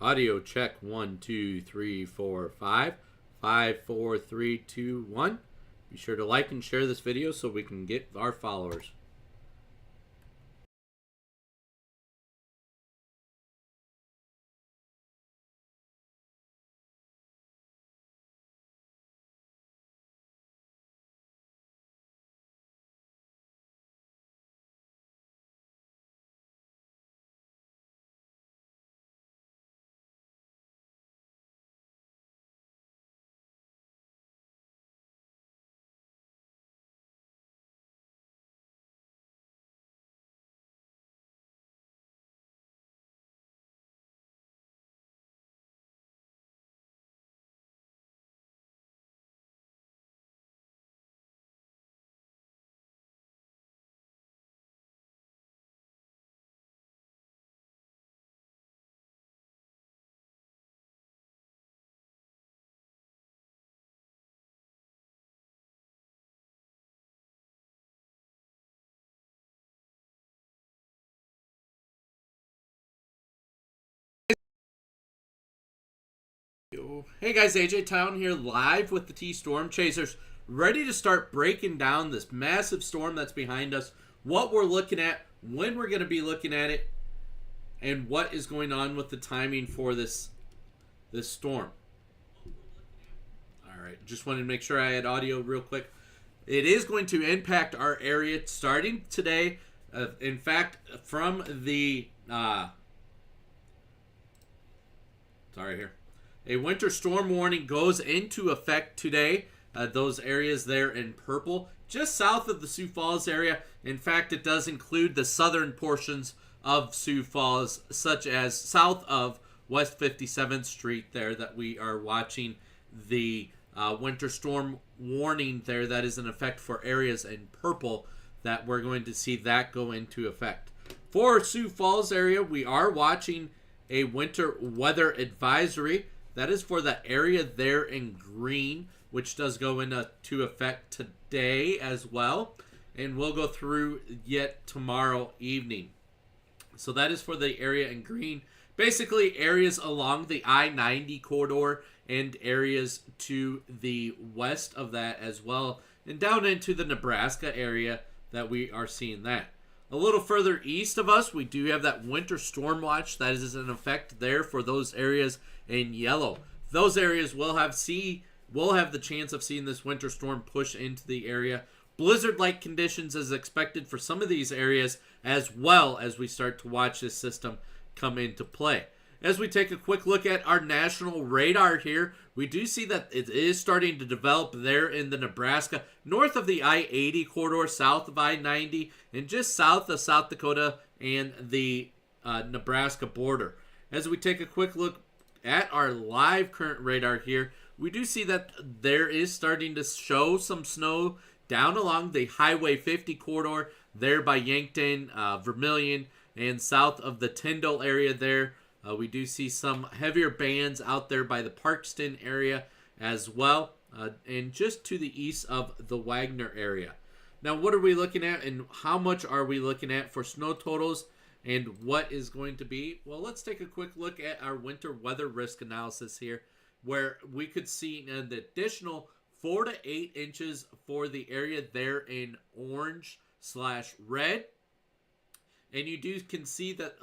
Audio check 1, 2, 3, 4, 5. 5, 4, 3, 2, 1. Be sure to like and share this video so we can get our followers. Hey guys, AJ Town here live with the T Storm Chasers, ready to start breaking down this massive storm that's behind us, what we're looking at, when we're going to be looking at it, and what is going on with the timing for this storm. Alright, just wanted to make sure I had audio real quick. It is going to impact our area starting today. In fact, from the... sorry here. A winter storm warning goes into effect today. Those areas there in purple, just south of the Sioux Falls area. In fact, it does include the southern portions of Sioux Falls, such as south of West 57th Street there that we are watching the winter storm warning there that is in effect for areas in purple, that we're going to see that go into effect. For Sioux Falls area, we are watching a winter weather advisory. That is for the area there in green, which does go into effect today as well. And we'll go through yet tomorrow evening. So that is for the area in green. Basically, areas along the I-90 corridor and areas to the west of that as well. And down into the Nebraska area that we are seeing that. A little further east of us, we do have that winter storm watch that is in effect there for those areas in yellow. Those areas will have the chance of seeing this winter storm push into the area. Blizzard-like conditions is expected for some of these areas as well as we start to watch this system come into play. As we take a quick look at our national radar here, we do see that it is starting to develop there in the Nebraska, north of the I-80 corridor, south of I-90, and just south of South Dakota and the Nebraska border. As we take a quick look at our live current radar here, we do see that there is starting to show some snow down along the Highway 50 corridor there by Yankton, Vermilion, and south of the Tyndall area there. We do see some heavier bands out there by the Parkston area as well, and just to the east of the Wagner area. Now, what are we looking at, and how much are we looking at for snow totals, and what is going to be? Well, let's take a quick look at our winter weather risk analysis here, where we could see an additional 4 to 8 inches for the area there in orange/red. And you can see that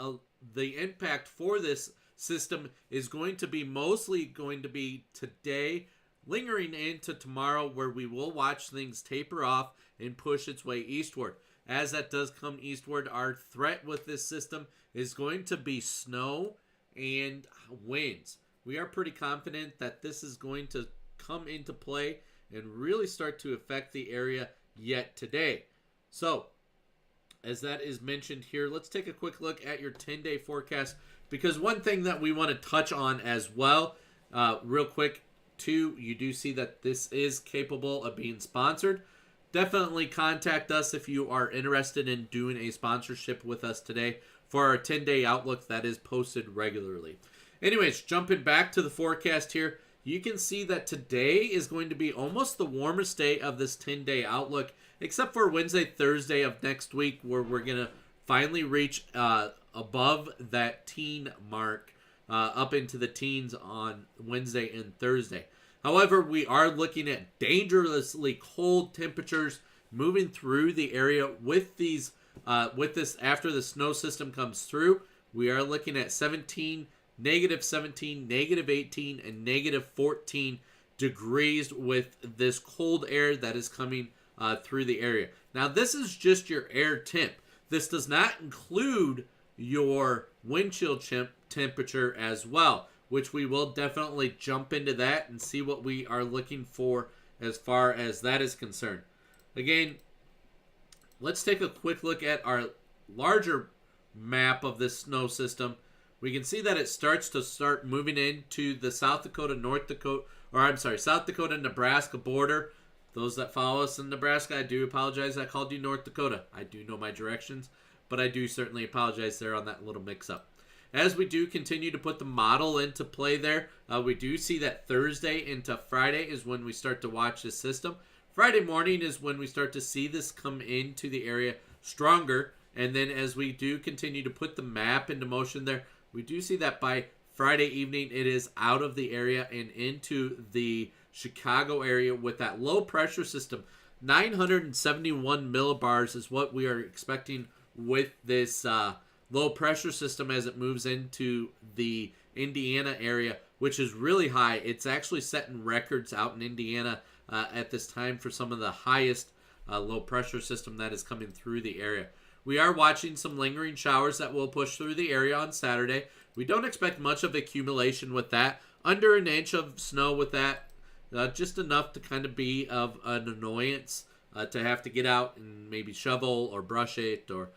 the impact for this system is going to be mostly going to be today, lingering into tomorrow, where we will watch things taper off and push its way eastward. As that does come eastward, our threat with this system is going to be snow and winds. We are pretty confident that this is going to come into play and really start to affect the area yet today. So, as that is mentioned here, let's take a quick look at your 10-day forecast, because one thing that we want to touch on as well, real quick, too, you do see that this is capable of being sponsored. Definitely contact us if you are interested in doing a sponsorship with us today for our 10-day outlook that is posted regularly. Anyways, jumping back to the forecast here, you can see that today is going to be almost the warmest day of this 10-day outlook, except for Wednesday, Thursday of next week, where we're going to finally reach above that teen mark up into the teens on Wednesday and Thursday. However, we are looking at dangerously cold temperatures moving through the area with these with this after the snow system comes through. We are looking at -17, -18, and -14 degrees with this cold air that is coming through the area. Now, this is just your air temp. This does not include your wind chill temperature as well, which we will definitely jump into that and see what we are looking for as far as that is concerned. Again, let's take a quick look at our larger map of this snow system. We can see that it starts moving into the South Dakota, South Dakota, Nebraska border. Those that follow us in Nebraska, I do apologize. I called you North Dakota. I do know my directions, but I do certainly apologize there on that little mix-up. As we do continue to put the model into play there, we do see that Thursday into Friday is when we start to watch this system. Friday morning is when we start to see this come into the area stronger. And then as we do continue to put the map into motion there, we do see that by Friday evening it is out of the area and into the Chicago area with that low pressure system. 971 millibars is what we are expecting with this low pressure system as it moves into the Indiana area, which is really high. It's actually setting records out in Indiana at this time for some of the highest low pressure system that is coming through the area. We are watching some lingering showers that will push through the area on Saturday. We don't expect much of accumulation with that. Under an inch of snow with that, just enough to kind of be of an annoyance to have to get out and maybe shovel or brush it or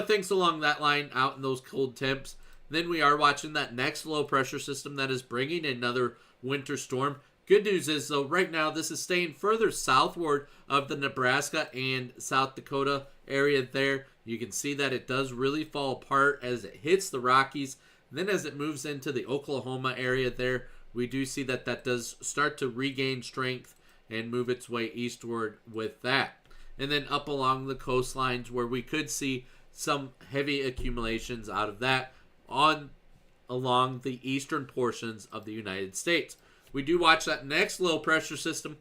things along that line out in those cold temps. Then we are watching that next low pressure system that is bringing another winter storm. Good news is, though, right now this is staying further southward of the Nebraska and South Dakota area there. You can see that it does really fall apart as it hits the Rockies. Then as it moves into the Oklahoma area there, we do see that that does start to regain strength and move its way eastward with that. And then up along the coastlines where we could see some heavy accumulations out of that along the eastern portions of the United States. We do watch that next low pressure system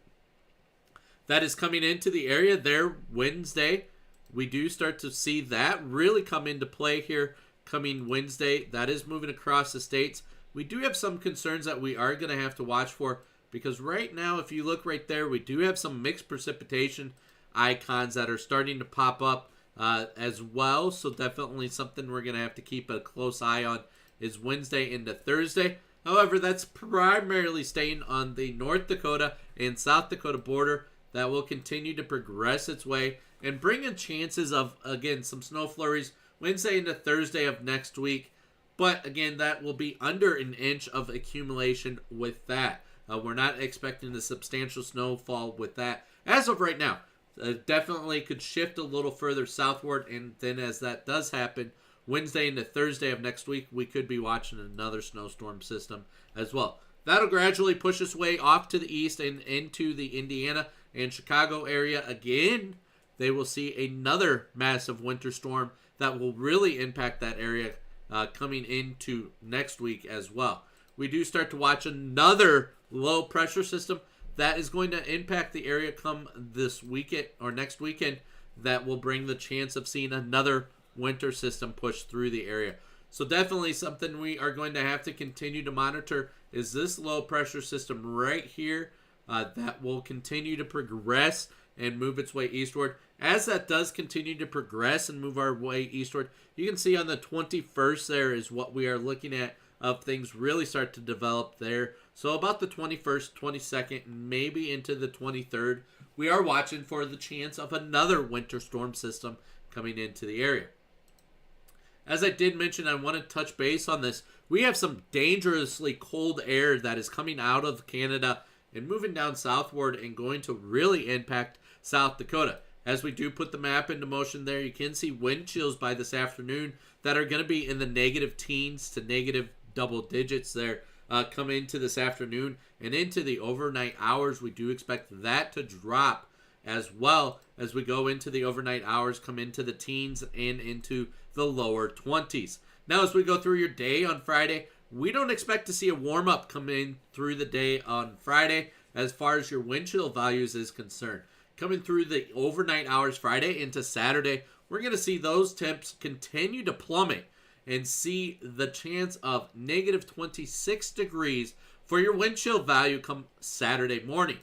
that is coming into the area there Wednesday. We do start to see that really come into play here coming Wednesday. That is moving across the states. We do have some concerns that we are going to have to watch for because right now, if you look right there, we do have some mixed precipitation icons that are starting to pop up as well. So definitely something we're going to have to keep a close eye on is Wednesday into Thursday. However, that's primarily staying on the North Dakota and South Dakota border. That will continue to progress its way and bring in chances of, again, some snow flurries Wednesday into Thursday of next week. But, again, that will be under an inch of accumulation with that. We're not expecting a substantial snowfall with that as of right now. Definitely could shift a little further southward, and then as that does happen, Wednesday into Thursday of next week, we could be watching another snowstorm system as well. That'll gradually push its way off to the east and into the Indiana and Chicago area again. They will see another massive winter storm that will really impact that area coming into next week as well. We do start to watch another low pressure system that is going to impact the area come this weekend or next weekend that will bring the chance of seeing another winter system push through the area. So definitely something we are going to have to continue to monitor is this low pressure system right here that will continue to progress and move its way eastward. As that does continue to progress and move our way eastward, you can see on the 21st there is what we are looking at of things really start to develop there. So about the 21st, 22nd, maybe into the 23rd, we are watching for the chance of another winter storm system coming into the area. As I did mention, I want to touch base on this. We have some dangerously cold air that is coming out of Canada and moving down southward and going to really impact South Dakota. As we do put the map into motion there, you can see wind chills by this afternoon that are going to be in the negative teens to negative double digits there come into this afternoon and into the overnight hours. We do expect that to drop as well as we go into the overnight hours, come into the teens and into the lower 20s. Now, as we go through your day on Friday, We don't expect to see a warm-up come in through the day on Friday as far as your wind chill values is concerned. Coming through the overnight hours Friday into Saturday, we're going to see those temps continue to plummet and see the chance of negative 26 degrees for your wind chill value come Saturday morning.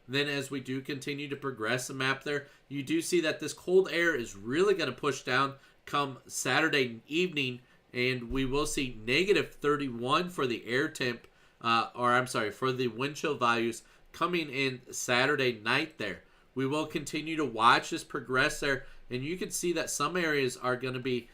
Then as we do continue to progress the map there, you do see that this cold air is really going to push down come Saturday evening, and we will see negative 31 for the air temp, for the wind chill values coming in Saturday night there. We will continue to watch this progress there, and you can see that some areas are going to be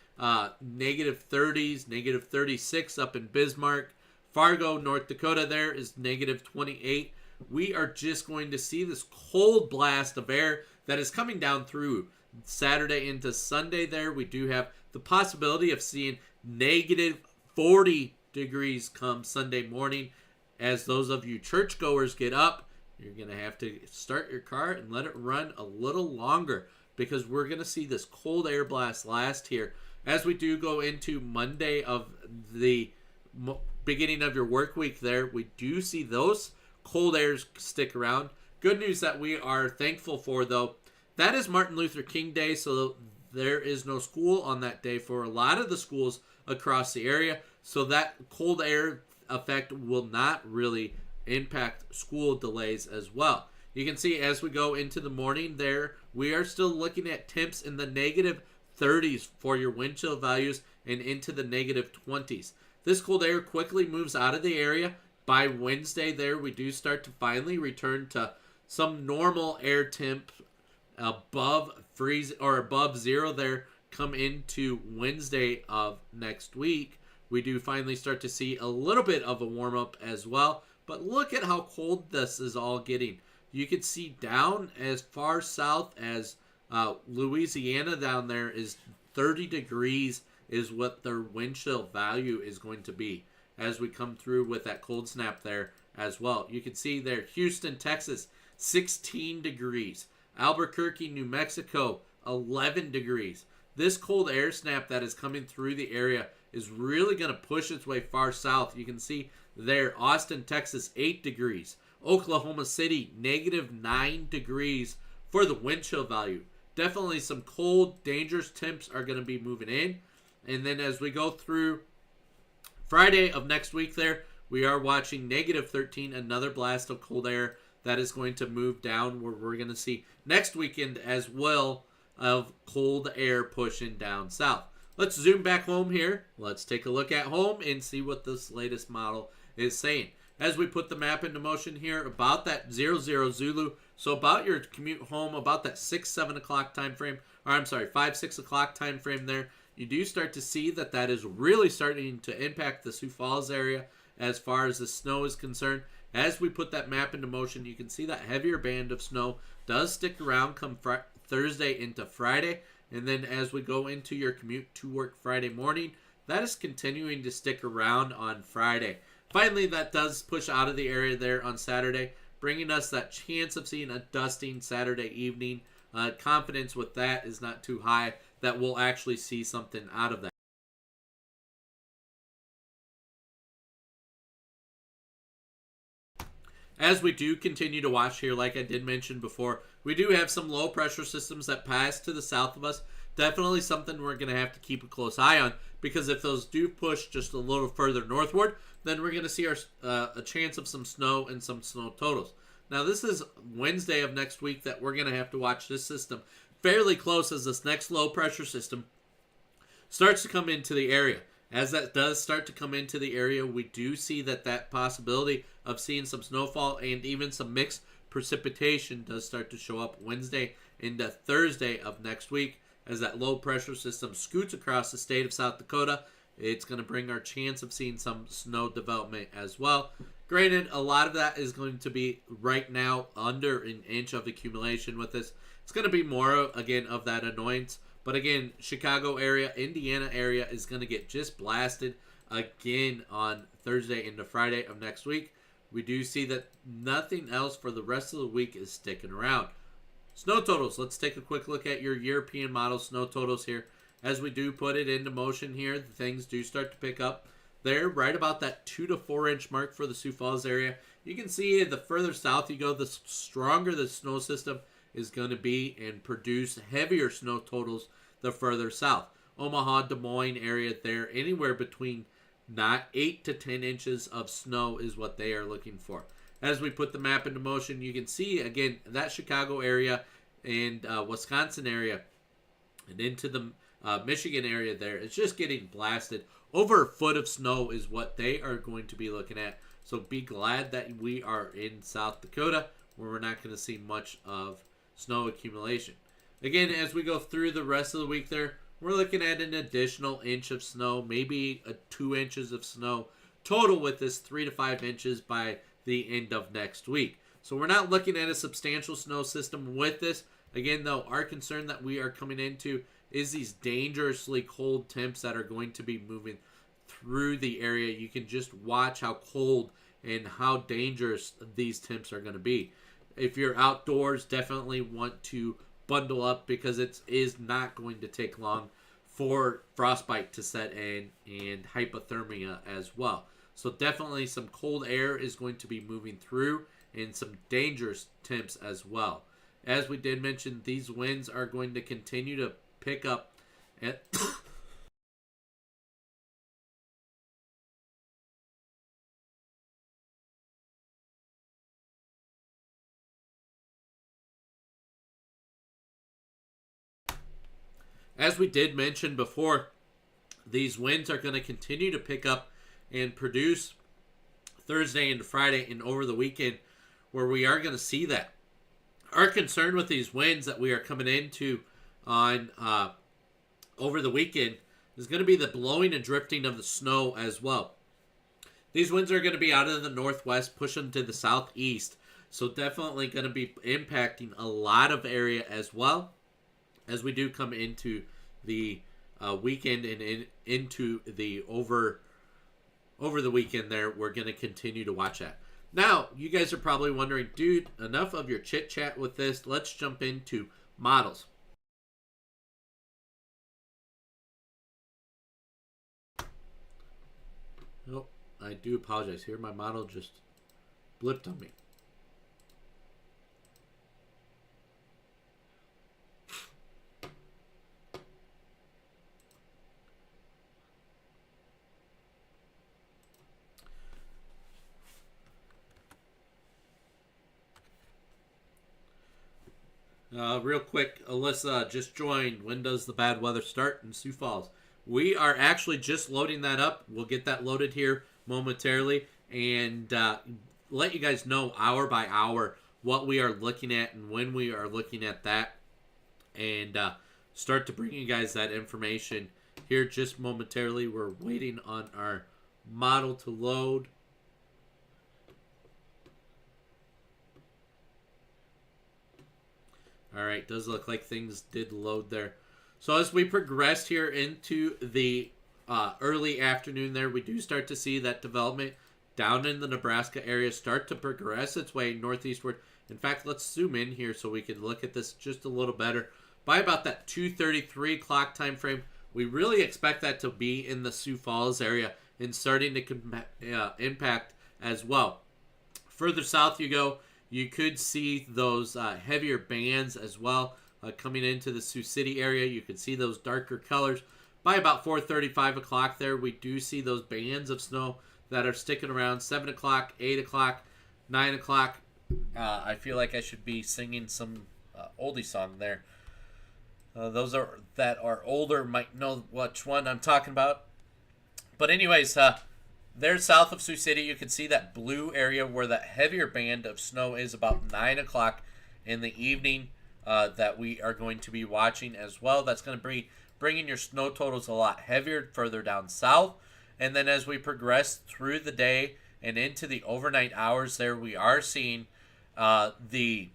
negative 30s, negative 36 up in Bismarck. Fargo, North Dakota there is negative 28. We are just going to see this cold blast of air that is coming down through Saturday into Sunday there. We do have the possibility of seeing negative 40 degrees come Sunday morning. As those of you churchgoers get up, you're going to have to start your car and let it run a little longer because we're going to see this cold air blast last here. As we do go into Monday of the beginning of your work week there, we do see those cold airs stick around. Good news that we are thankful for, though, that is Martin Luther King Day, so there is no school on that day for a lot of the schools across the area. So that cold air effect will not really impact school delays as well. You can see as we go into the morning there, we are still looking at temps in the negative 30s for your wind chill values and into the negative 20s. This cold air quickly moves out of the area. By Wednesday there, we do start to finally return to some normal air temp above freeze or above zero there come into Wednesday of next week. We do finally start to see a little bit of a warm up as well. But look at how cold this is all getting. You can see down as far south as Louisiana down there is 30 degrees is what their wind chill value is going to be as we come through with that cold snap there as well. You can see there, Houston, Texas, 16 degrees. Albuquerque, New Mexico, 11 degrees. This cold air snap that is coming through the area is really going to push its way far south. You can see there, Austin, Texas, 8 degrees. Oklahoma City, negative 9 degrees for the wind chill value. Definitely some cold, dangerous temps are going to be moving in. And then as we go through Friday of next week there, we are watching negative 13, another blast of cold air that is going to move down where we're going to see next weekend as well of cold air pushing down south. Let's zoom back home here. Let's take a look at home and see what this latest model is saying. As we put the map into motion here, about that 00 Zulu, so about your commute home, about that 6-7 o'clock time frame, or I'm sorry, 5-6 o'clock time frame there, you do start to see that that is really starting to impact the Sioux Falls area as far as the snow is concerned. As we put that map into motion, you can see that heavier band of snow does stick around come Thursday into Friday. And then as we go into your commute to work Friday morning, that is continuing to stick around on Friday. Finally, that does push out of the area there on Saturday, bringing us that chance of seeing a dusting Saturday evening. Confidence with that is not too high that we'll actually see something out of that. As we do continue to watch here, like I did mention before, we do have some low pressure systems that pass to the south of us. Definitely something we're going to have to keep a close eye on, because if those do push just a little further northward, then we're going to see a chance of some snow and some snow totals. Now, this is Wednesday of next week that we're going to have to watch this system fairly close as this next low pressure system starts to come into the area. As that does start to come into the area, we do see that possibility of seeing some snowfall and even some mixed precipitation does start to show up Wednesday into Thursday of next week. As that low pressure system scoots across the state of South Dakota, it's going to bring our chance of seeing some snow development as well. Granted, a lot of that is going to be right now under an inch of accumulation with this. It's going to be more, again, of that annoyance. But again, Chicago area, Indiana area is going to get just blasted again on Thursday into Friday of next week. We do see that nothing else for the rest of the week is sticking around. Snow totals. Let's take a quick look at your European model snow totals here. As we do put it into motion here, things do start to pick up. there, right about that 2 to 4 inch mark for the Sioux Falls area. You can see the further south you go, the stronger the snow system is going to be and produce heavier snow totals the further south. Omaha, Des Moines area there, anywhere between not 8 to 10 inches of snow is what they are looking for. As we put the map into motion, you can see, again, that Chicago area and Wisconsin area and into the Michigan area there, it's just getting blasted. Over a foot of snow is what they are going to be looking at. So be glad that we are in South Dakota, where we're not going to see much of snow accumulation. Again, as we go through the rest of the week there, we're looking at an additional inch of snow, maybe 2 inches of snow total with this 3 to 5 inches by the end of next week. So we're not looking at a substantial snow system with this. Again, though, our concern that we are coming into is these dangerously cold temps that are going to be moving through the area. You can just watch how cold and how dangerous these temps are going to be. If you're outdoors, definitely want to bundle up because it is not going to take long for frostbite to set in and hypothermia as well. So definitely some cold air is going to be moving through and some dangerous temps as well. As we did mention, these winds are going to continue to pick up at as we did mention before, these winds are going to continue to pick up and produce Thursday and Friday and over the weekend, where we are going to see that. Our concern with these winds that we are coming into on over the weekend is going to be the blowing and drifting of the snow as well. These winds are going to be out of the northwest, pushing to the southeast, so definitely going to be impacting a lot of area as well as we do come into the weekend and into the over the weekend there. We're going to continue to watch that. Now, you guys are probably wondering, dude, enough of your chit chat with this. Let's jump into models. Oh, I do apologize here. My model just blipped on me. Real quick, Alyssa just joined. When does the bad weather start in Sioux Falls? We are actually just loading that up. We'll get that loaded here momentarily and let you guys know hour by hour what we are looking at and when we are looking at that, and start to bring you guys that information here just momentarily. We're waiting on our model to load. All right, does look like things did load there. So as we progress here into the early afternoon there, we do start to see that development down in the Nebraska area start to progress its way northeastward. In fact, let's zoom in here so we can look at this just a little better. By about that 2:33 clock time frame, we really expect that to be in the Sioux Falls area and starting to impact as well. Further south you go, you could see those heavier bands as well coming into the Sioux City area. You can see those darker colors. By about 4:35 o'clock there, we do see those bands of snow that are sticking around 7 o'clock, 8 o'clock, 9 o'clock. I feel like I should be singing some oldie song there. Those that are older might know which one I'm talking about. But anyways, there south of Sioux City, you can see that blue area where that heavier band of snow is about 9 o'clock in the evening that we are going to be watching as well. That's going to be bringing your snow totals a lot heavier further down south. And then as we progress through the day and into the overnight hours there, we are seeing the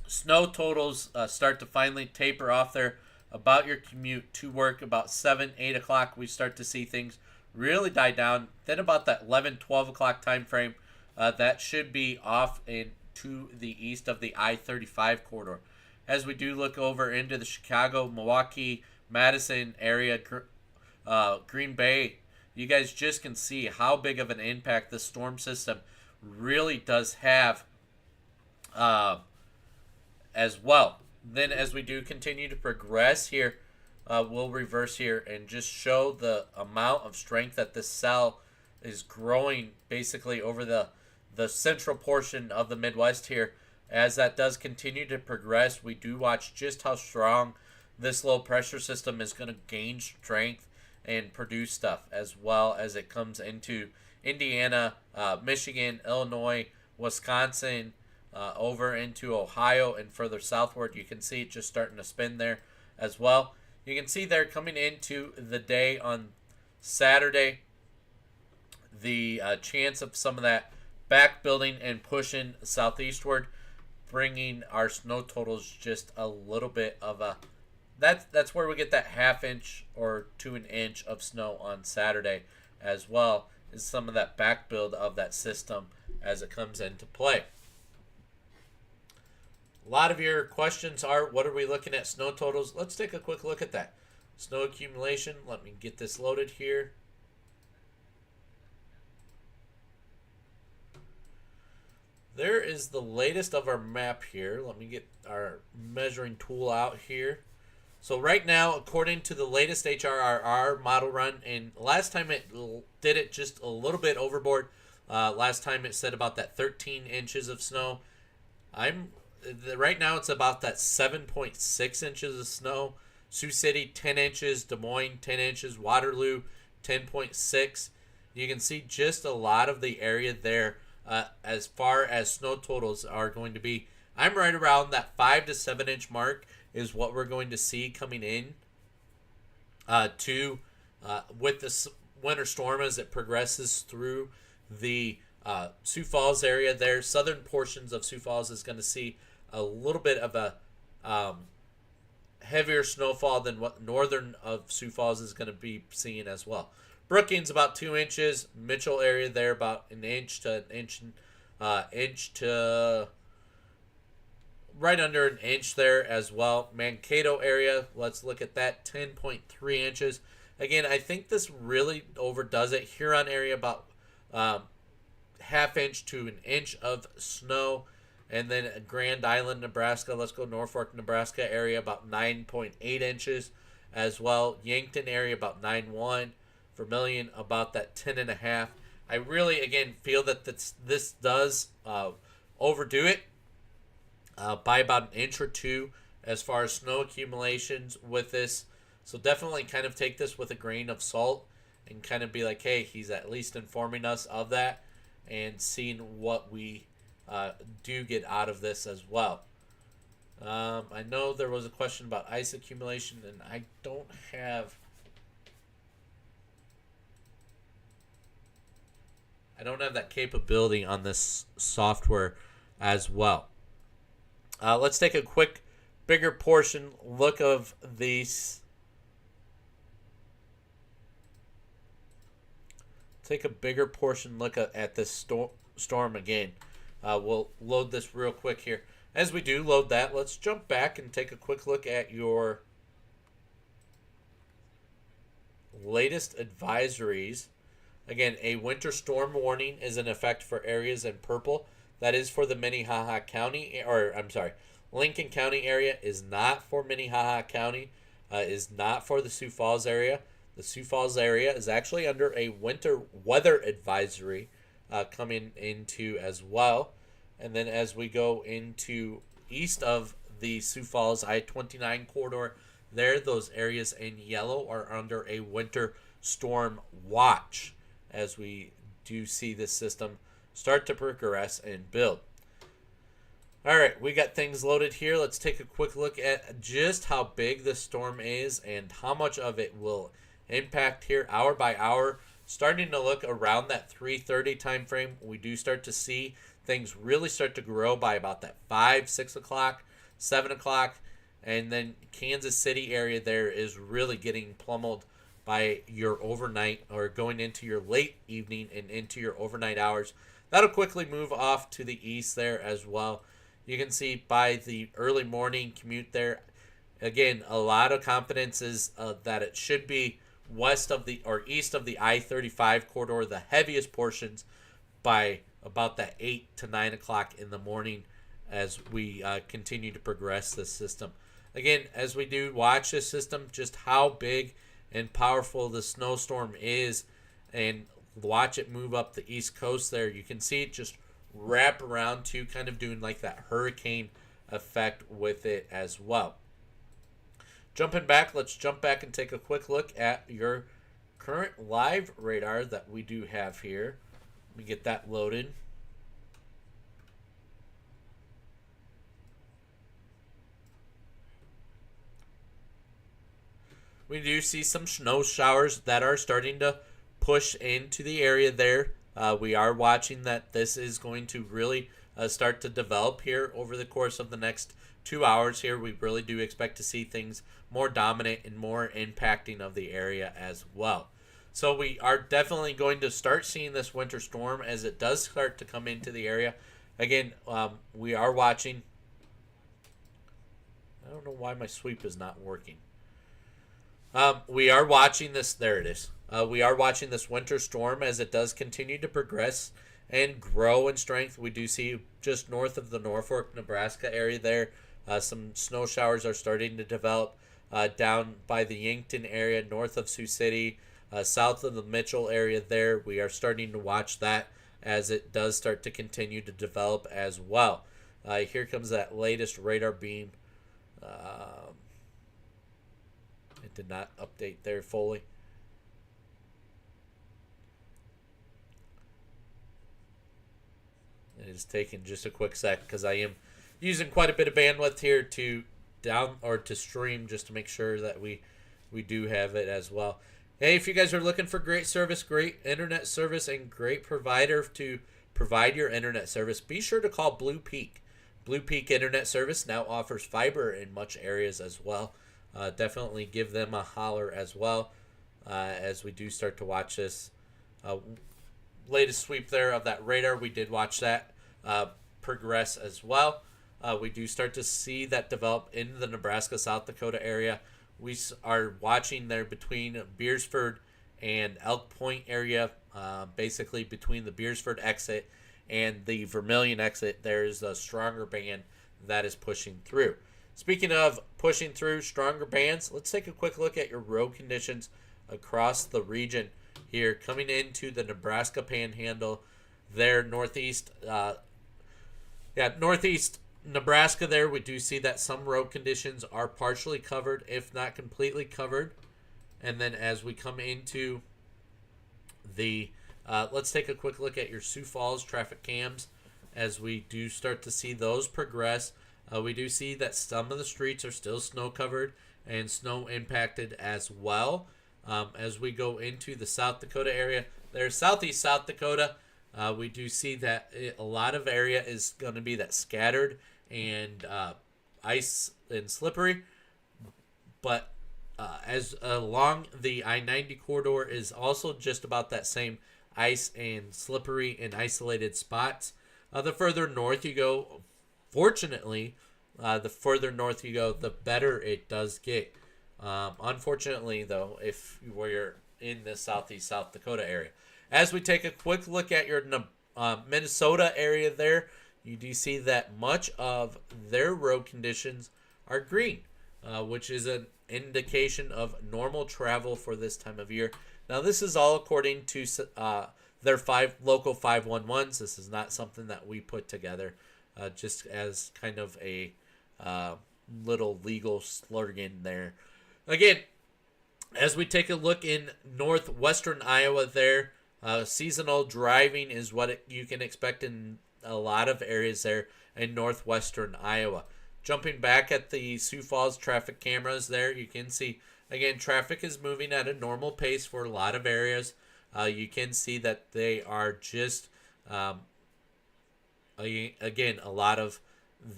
snow totals start to finally taper off there. About your commute to work, about 7, 8 o'clock, we start to see things really die down. Then about that 11, 12 o'clock time frame, that should be off to the east of the I-35 corridor. As we do look over into the Chicago, Milwaukee, Madison area, Green Bay you guys just can see how big of an impact this storm system really does have as well. Then as we do continue to progress here, we'll reverse here and just show the amount of strength that this cell is growing basically over the central portion of the Midwest here. As that does continue to progress, we do watch just how strong this low pressure system is going to gain strength and produce stuff, as well as it comes into Indiana, Michigan, Illinois, Wisconsin, over into Ohio and further southward. You can see it just starting to spin there as well. You can see there coming into the day on Saturday, the chance of some of that back building and pushing southeastward, bringing our snow totals just a little bit of a that's where we get that ½ inch or to an inch of snow on Saturday, as well as some of that back build of that system as it comes into play. A lot of your questions are, what are we looking at snow totals? Let's take a quick look at that. Snow accumulation, let me get this loaded here. There is the latest of our map here. Let me get our measuring tool out here. So right now, according to the latest HRRR model run, and last time it did it just a little bit overboard. Last time it said about that 13 inches of snow. Right now it's about that 7.6 inches of snow. Sioux City 10 inches, Des Moines 10 inches, Waterloo 10.6. You can see just a lot of the area there as far as snow totals are going to be. I'm right around that 5 to 7 inch mark is what we're going to see coming in with this winter storm as it progresses through the Sioux Falls area there. Southern portions of Sioux Falls is going to see a little bit of a heavier snowfall than what northern of Sioux Falls is going to be seeing as well. Brookings about 2 inches. Mitchell area there about an inch to right under an inch there as well. Mankato area, let's look at that, 10.3 inches. Again, I think this really overdoes it. Huron area about ½ inch to an inch of snow. And then Grand Island, Nebraska, let's go Norfolk, Nebraska area about 9.8 inches as well. Yankton area about 9.1. Vermilion about that 10.5. I really, again, feel that this does overdo it by about an inch or two as far as snow accumulations with this. So definitely kind of take this with a grain of salt and kind of be like, hey, he's at least informing us of that and seeing what we do get out of this as well. I know there was a question about ice accumulation, and I don't have that capability on this software as well. Let's take a quick, bigger portion look of these. Take a bigger portion look at this storm again. We'll load this real quick here. As we do load that, let's jump back and take a quick look at your latest advisories. Again, a winter storm warning is in effect for areas in purple. That is for the Minnehaha County, Lincoln County area is not for Minnehaha County, is not for the Sioux Falls area. The Sioux Falls area is actually under a winter weather advisory coming into as well. And then as we go into east of the Sioux Falls I-29 corridor, there, those areas in yellow are under a winter storm watch as we do see this system start to progress and build. All right, we got things loaded here. Let's take a quick look at just how big this storm is and how much of it will impact here hour by hour. Starting to look around that 3:30 time frame, we do start to see things really start to grow by about that 5, 6 o'clock, 7 o'clock, and then Kansas City area there is really getting pummeled by your overnight or going into your late evening and into your overnight hours. That'll quickly move off to the east there as well. You can see by the early morning commute there, again, a lot of confidence is that it should be west of the or east of the I-35 corridor, the heaviest portions by about that 8 to 9 o'clock in the morning as we continue to progress this system. Again, as we do watch this system, just how big and powerful the snowstorm is, and watch it move up the east coast there. You can see it just wrap around to kind of doing like that hurricane effect with it as well. Jumping back, let's jump back and take a quick look at your current live radar that we do have here. Let me get that loaded. We do see some snow showers that are starting to push into the area there. We are watching that this is going to really start to develop here over the course of the next 2 hours here. We really do expect to see things more dominant and more impacting of the area as well. So we are definitely going to start seeing this winter storm as it does start to come into the area. Again, we are watching. I don't know why my sweep is not working. We are watching this. There it is. We are watching this winter storm as it does continue to progress and grow in strength. We do see just north of the Norfolk, Nebraska area there, some snow showers are starting to develop down by the Yankton area, north of Sioux City, south of the Mitchell area there. We are starting to watch that as it does start to continue to develop as well. Here comes that latest radar beam. It did not update there fully. It is taking just a quick sec because I am using quite a bit of bandwidth here to to stream just to make sure that we do have it as well. Hey, if you guys are looking for great service, great internet service, and great provider to provide your internet service, be sure to call Blue Peak. Blue Peak Internet Service now offers fiber in much areas as well. Definitely give them a holler as well as we do start to watch this latest sweep there of that radar. We did watch that progress as well. We do start to see that develop in the Nebraska, South Dakota area. We are watching there between Beersford and Elk Point area, basically between the Beersford exit and the Vermilion exit. There's a stronger band that is pushing through. Speaking of pushing through stronger bands, let's take a quick look at your road conditions across the region here. Coming into the Nebraska Panhandle there, northeast Nebraska there, we do see that some road conditions are partially covered, if not completely covered. And then as we come into the, let's take a quick look at your Sioux Falls traffic cams as we do start to see those progress. We do see that some of the streets are still snow covered and snow impacted as well. As we go into the South Dakota area, there's southeast South Dakota. We do see that a lot of area is going to be that scattered and ice and slippery. But as along the I-90 corridor is also just about that same ice and slippery in isolated spots. The further north you go, fortunately, the further north you go, the better it does get. Unfortunately, though, if we're in the southeast South Dakota area. As we take a quick look at your Minnesota area there, you do see that much of their road conditions are green, which is an indication of normal travel for this time of year. Now, this is all according to their local 511s. This is not something that we put together just as kind of a little legal slogan there. Again, as we take a look in northwestern Iowa there, seasonal driving is what you can expect in a lot of areas there in northwestern Iowa. Jumping back at the Sioux Falls traffic cameras there, you can see, again, traffic is moving at a normal pace for a lot of areas. You can see that they are just, again, a lot of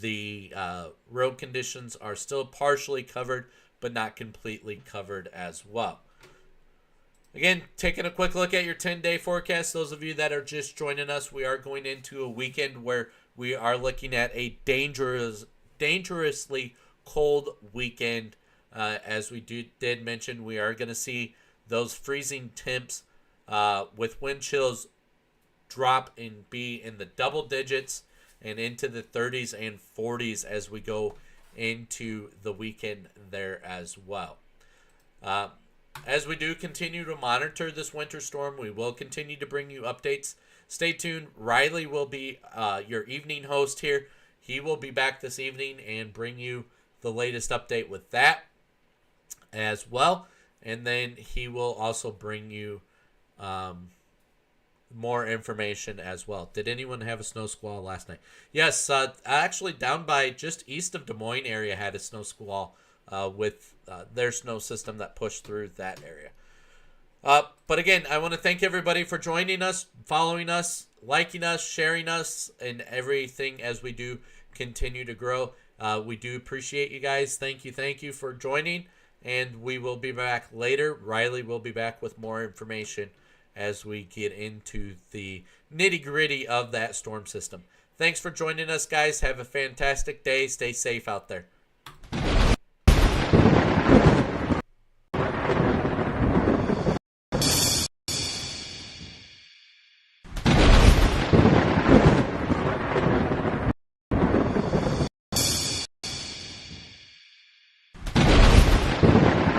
the road conditions are still partially covered, but not completely covered as well. Again, taking a quick look at your 10-day forecast. Those of you that are just joining us, we are going into a weekend where we are looking at a dangerously cold weekend. As we did mention, we are going to see those freezing temps with wind chills drop and be in the double digits and into the 30s and 40s as we go into the weekend there as well. As we do continue to monitor this winter storm, we will continue to bring you updates. Stay tuned. Riley will be your evening host here. He will be back this evening and bring you the latest update with that as well. And then he will also bring you more information as well. Did anyone have a snow squall last night? Yes, actually down by just east of Des Moines area had a snow squall with their snow system that pushed through that area. But again, I want to thank everybody for joining us, following us, liking us, sharing us, and everything as we do continue to grow. We do appreciate you guys. Thank you for joining, and we will be back later. Riley will be back with more information as we get into the nitty-gritty of that storm system. Thanks for joining us, guys. Have a fantastic day. Stay safe out there.